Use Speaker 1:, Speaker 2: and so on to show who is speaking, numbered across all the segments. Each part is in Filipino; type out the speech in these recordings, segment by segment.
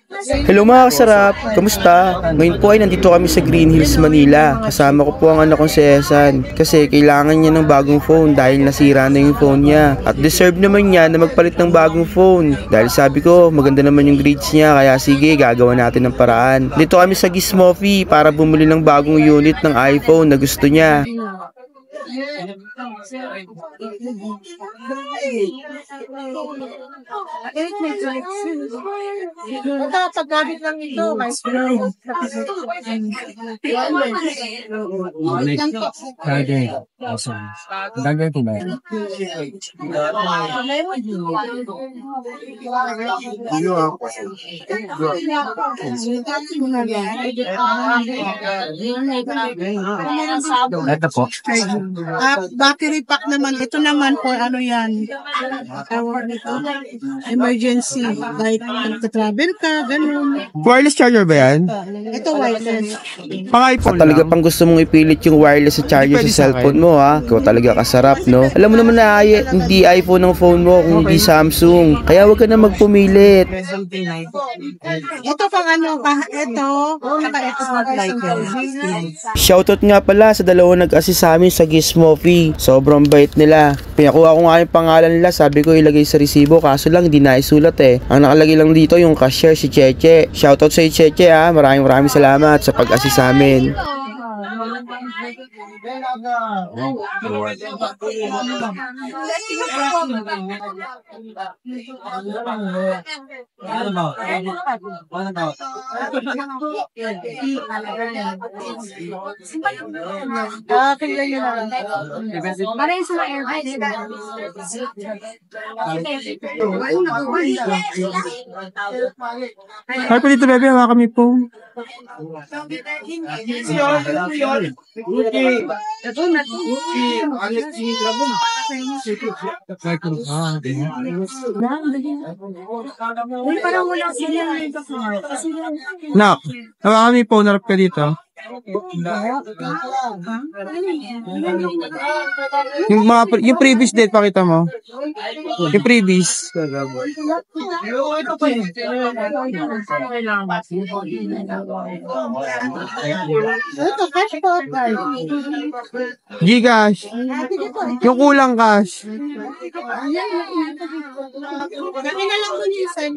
Speaker 1: Hello mga kasarap! Kamusta? Ngayon po ay nandito kami sa Green Hills, Manila. Kasama ko po ang anak kong si Esan. Kasi kailangan niya ng bagong phone dahil nasira na yung phone niya. At deserve naman niya na magpalit ng bagong phone. Dahil sabi ko, maganda naman yung grades niya. Kaya sige, gagawa natin ng paraan. Dito kami sa Gizmophie para bumili ng bagong unit ng iPhone na gusto niya.
Speaker 2: Paggamit lang ito, my friend.
Speaker 3: Awesome. Gagawin ko ba? Ito po.
Speaker 2: Battery pack naman. Ito naman for ano yan. Emergency. Like, travel ka, ganun.
Speaker 3: Wireless charger ba yan?
Speaker 2: Ito wireless.
Speaker 3: Pang iPhone
Speaker 1: At talaga
Speaker 3: lang?
Speaker 1: pang gusto mong ipilit yung wireless sa charger
Speaker 3: Pwede
Speaker 1: sa
Speaker 3: sa
Speaker 1: cellphone mo ha. Ikaw talaga kasarap no. Alam mo naman na hindi iPhone ang phone mo kung hindi Samsung. Kaya wag ka na magpumilit.
Speaker 2: Ito pang ano, ito.
Speaker 1: Shoutout nga pala sa dalawang nag-assist sa amin sa Gizmophie. Sobrang bait nila. Pinakuha ko nga yung pangalan nila. Sabi ko ilagay sa resibo. Kaso lang hindi naisulat eh. Ang nakalagay lang dito yung cashier si Cheche. Shoutout sa Cheche ha. Maraming salamat sa pag-assist sa amin.
Speaker 3: Ay, pa dito, bebe. Hawa kami po. Nak, hawa kami po. Narap ka dito. Yung previous date, pakita mo. Yung previous. Gcash. Yung kulang cash.
Speaker 2: Kanina lang ko niya send.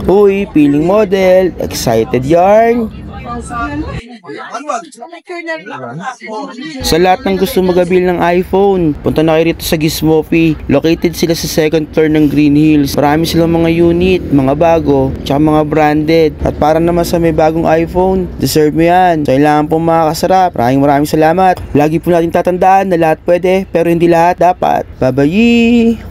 Speaker 1: Uy, feeling model. Excited yarn. Sa lahat ng gusto mag-avail ng iPhone, punta na kayo rito sa Gizmophie. Located sila sa second floor ng Green Hills. Marami silang mga unit, mga bago, tsaka mga branded. At para naman sa may bagong iPhone, deserve mo yan. So, kailangan po mga kasarap. Maraming salamat. Lagi po natin tatandaan na lahat pwede, pero hindi lahat dapat. Bye-bye!